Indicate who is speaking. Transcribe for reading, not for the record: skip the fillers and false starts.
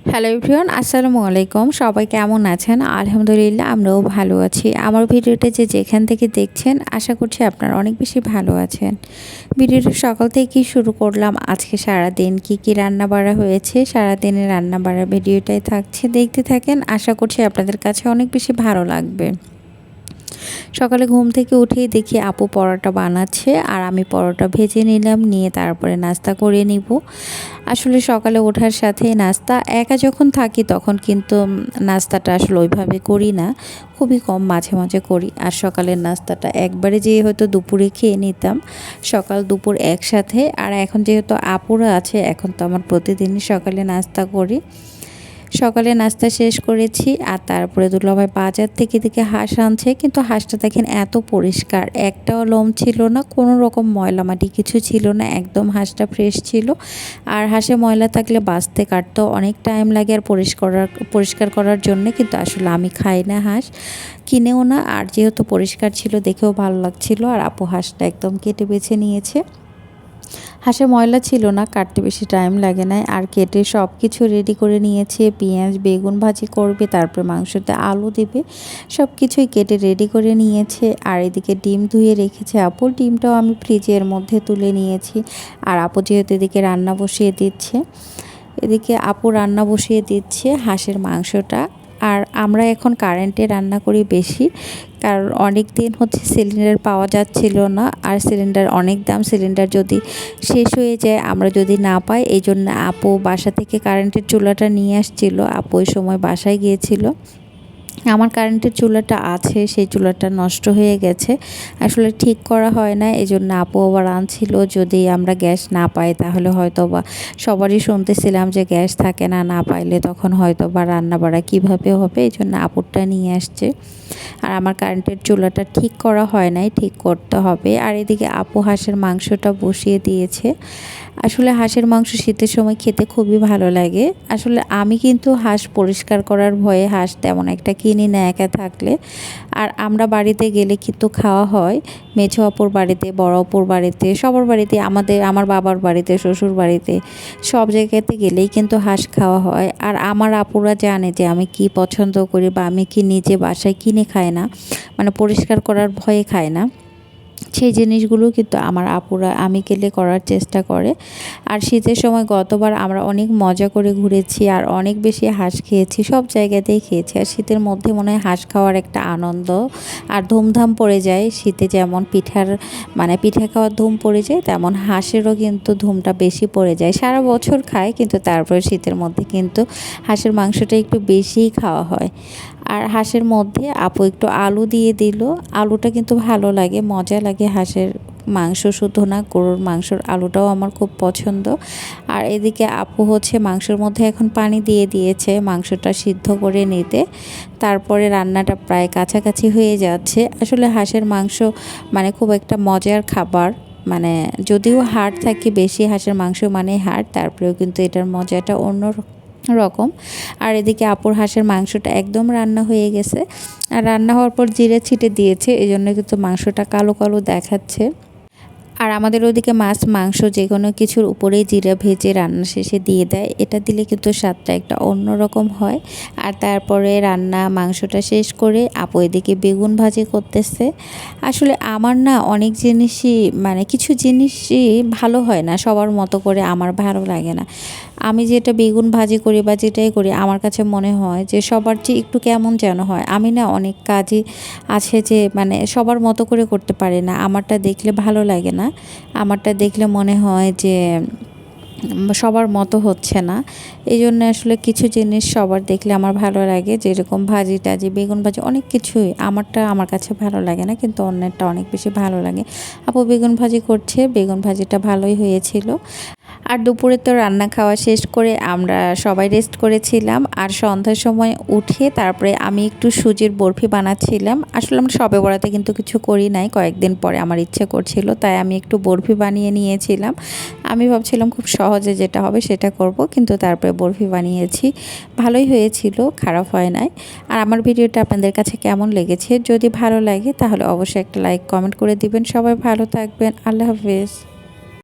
Speaker 1: Hello everyone, আসসালামু আলাইকুম। সবাই কেমন আছেন? আলহামদুলিল্লাহ আমরাও ভালো আছি। আমার ভিডিওটা যেখান থেকে দেখছেন আশা করছি আপনারা অনেক বেশি ভালো আছেন। ভিডিওটা সকাল থেকেই শুরু করলাম। আজকে সারাদিন কি রান্না বাড়া হয়েছে, সারাদিনের রান্না বাড়া ভিডিওটাই থাকছে, দেখতে থাকেন। আশা করছি আপনাদের কাছে অনেক বেশি ভালো লাগবে। সকালে ঘুম থেকে উঠেই দেখি আপু পরোটা বানাচ্ছে, আর আমি পরোটা ভেজে নিলাম, নিয়ে তারপরে নাস্তা করে নিব। আসলে সকালে ওঠার সাথে নাস্তা একা যখন থাকি তখন কিন্তু নাস্তাটা আসলে ওইভাবে করি না, খুবই কম মাঝে মাঝে করি। আর সকালের নাস্তাটা একবারে যেয়ে হয়তো দুপুরে খেয়ে নিতাম, সকাল দুপুর একসাথে। আর এখন যেহেতু আপুরা আছে, এখন তো আমার প্রতিদিনই সকালে নাস্তা করি। সকালে নাস্তা শেষ করেছি, আর তারপরে দুলাভাই বাজার থেকে হাঁস আনছে, কিন্তু হাঁসটা দেখেন এত পরিষ্কার, একটাও লোম ছিল না, কোনো রকম ময়লা মাটি কিছু ছিল না, একদম হাঁসটা ফ্রেশ ছিল। আর হাঁসে ময়লা থাকলে বাছতে কাটতেও অনেক টাইম লাগে, আর পরিষ্কার করার জন্য কিন্তু আসলে আমি খাই না হাঁস, কিনেও না। আর যেহেতু পরিষ্কার ছিল দেখেও ভালো লাগছিল, আর আপু হাঁসটা একদম কেটে বেছে নিয়েছে। হাঁসে ময়লা ছিল না, কাটতে বেশি টাইম লাগে নাই। আর কেটে সব কিছু রেডি করে নিয়েছে, পেঁয়াজ বেগুন ভাজি করবে, তারপরে মাংসতে আলু দেবে, সব কিছুই কেটে রেডি করে নিয়েছে। আর এদিকে ডিম ধুয়ে রেখেছে আপু, ডিমটাও আমি ফ্রিজের মধ্যে তুলে নিয়েছি। আর আপু যেহেতু এদিকে রান্না বসিয়ে দিচ্ছে, এদিকে আপু রান্না বসিয়ে দিচ্ছে হাঁসের মাংসটা। আর আমরা এখন কারেন্টে রান্না করি বেশি, কারণ অনেক দিন হচ্ছে সিলিন্ডার পাওয়া যাচ্ছিল না, আর সিলিন্ডার অনেক দাম, সিলিন্ডার যদি শেষ হয়ে যায়, আমরা যদি না পাই, এই জন্য আপু বাসা থেকে কারেন্টের চুলাটা নিয়ে আসছিল। আপু ওই সময় বাসায় গিয়েছিল। আমার কারেন্টের চুলাটা আছে, সেই চুলাটা নষ্ট হয়ে গেছে, আসলে ঠিক করা হয় না, এই জন্য আপু আবার আনছিল। যদি আমরা গ্যাস না পাই তাহলে হয়তো বা, সবারই শুনতেছিলাম যে গ্যাস থাকে না, না পাইলে তখন হয়তো বা রান্না বাড়া কীভাবে হবে, এই জন্য আপুরটা নিয়ে আসছে। আর আমার কারেন্টের চুলাটা ঠিক করা হয় নাই, ঠিক করতে হবে। আর এদিকে আপু হাঁসের মাংসটা বসিয়ে দিয়েছে। আসলে হাঁসের মাংস শীতের সময় খেতে খুবই ভালো লাগে। আসলে আমি কিন্তু হাঁস পরিষ্কার করার ভয়ে হাঁস তেমন একটা কিনি না একা থাকলে। আর আমরা বাড়িতে গেলে কিন্তু খাওয়া হয়, মেঝো আপুর বাড়িতে, বড় আপুর বাড়িতে, সবার বাড়িতে, আমার বাবার বাড়িতে, শ্বশুর বাড়িতে, সব জায়গাতে গেলেই কিন্তু হাঁস খাওয়া হয়। আর আমার আপুরা জানে যে আমি কি পছন্দ করি, বা আমি কি নিজে বাসায় কিনে খাই না, মানে পরিষ্কার করার ভয়ে খাই না, সেই জিনিসগুলো কিন্তু আমার আপুরা আমি গেলে করার চেষ্টা করে। আর শীতের সময় গতবার আমরা অনেক মজা করে ঘুরেছি, আর অনেক বেশি হাঁস খেয়েছি, সব জায়গাতেই খেয়েছি। আর শীতের মধ্যে মনে হয় হাঁস খাওয়ার একটা আনন্দ আর ধুমধাম পড়ে যায়। শীতে যেমন পিঠা খাওয়ার ধুম পড়ে যায়, তেমন হাঁসেরও কিন্তু ধুমটা বেশি পড়ে যায়। সারা বছর খায়, কিন্তু তারপরে শীতের মধ্যে কিন্তু হাঁসের মাংসটা একটু বেশিই খাওয়া হয়। আর হাঁসের মধ্যে আপু একটু আলু দিয়ে দিল, আলুটা কিন্তু ভালো লাগে, মজা লাগে। হাঁসের মাংস শুধু না, গরুর মাংসর আলুটাও আমার খুব পছন্দ। আর এদিকে আপু হচ্ছে মাংসের মধ্যে এখন পানি দিয়ে দিয়েছে মাংসটা সিদ্ধ করে নিতে। তারপরে রান্নাটা প্রায় কাছাকাছি হয়ে যাচ্ছে। আসলে হাঁসের মাংস মানে খুব একটা মজার খাবার, মানে যদিও হাড় থাকে বেশি, হাঁসের মাংস মানে হাড়, তারপরেও কিন্তু এটার মজাটা অন্য রকম। আর এদিকে আপুর হাঁসের মাংসটা একদম রান্না হয়ে গেছে, আর রান্না হওয়ার পর জিরে ছিটে দিয়েছে, এই জন্য কিন্তু মাংসটা কালো কালো দেখাচ্ছে। আর আমাদের ওদিকে মাছ মাংস যে কোনো কিছুর উপরেই জিরা ভেজে রান্না শেষে দিয়ে দেয়, এটা দিলে কিন্তু স্বাদটা একটা অন্যরকম হয়। আর তারপরে রান্না মাংসটা শেষ করে আপু এদিকে বেগুন ভাজি করতেছে। আসলে আমার না অনেক জিনিসই, মানে কিছু জিনিসই ভালো হয় না সবার মতো করে, আমার ভালো লাগে না। আমি যেটা বেগুন ভাজি করি বা যেটাই করি, আমার কাছে মনে হয় যে সবার চেয়ে একটু কেমন যেন হয়। আমি না অনেক কাজই আছে যে মানে সবার মতো করে করতে পারি না, আমারটা দেখলে ভালো লাগে না, আমারটা দেখলে মনে হয় যে সবার মতো হচ্ছে না। এই জন্য আসলে কিছু জিনিস সবার দেখলে আমার ভালো লাগে, যেরকম ভাজি টাজি, বেগুন ভাজি, অনেক কিছুই আমারটা আমার কাছে ভালো লাগে না, কিন্তু অন্যেরটা অনেক বেশি ভালো লাগে। আপু বেগুন ভাজি করছে, বেগুন ভাজিটা ভালোই হয়েছিল। আর দুপুরে তো রান্না খাওয়া শেষ করে আমরা সবাই রেস্ট করেছিলাম। আর সন্ধ্যার সময় উঠে তারপরে আমি একটু সুজির বরফি বানাচ্ছিলাম। আসলে আমরা সবে বরাতে কিন্তু কিছু করি নাই, কয়েকদিন পরে আমার ইচ্ছে করছিল, তাই আমি একটু বরফি বানিয়ে নিয়েছিলাম। আমি ভাবছিলাম খুব সহজে যেটা হবে সেটা করব, কিন্তু তারপরে বরফি বানিয়েছি, ভালোই হয়েছিল, খারাপ হয় নাই। আর আমার ভিডিওটা আপনাদের কাছে কেমন লেগেছে, যদি ভালো লাগে তাহলে অবশ্যই একটা লাইক কমেন্ট করে দিবেন। সবাই ভালো থাকবেন, আল্লাহ হাফেজ।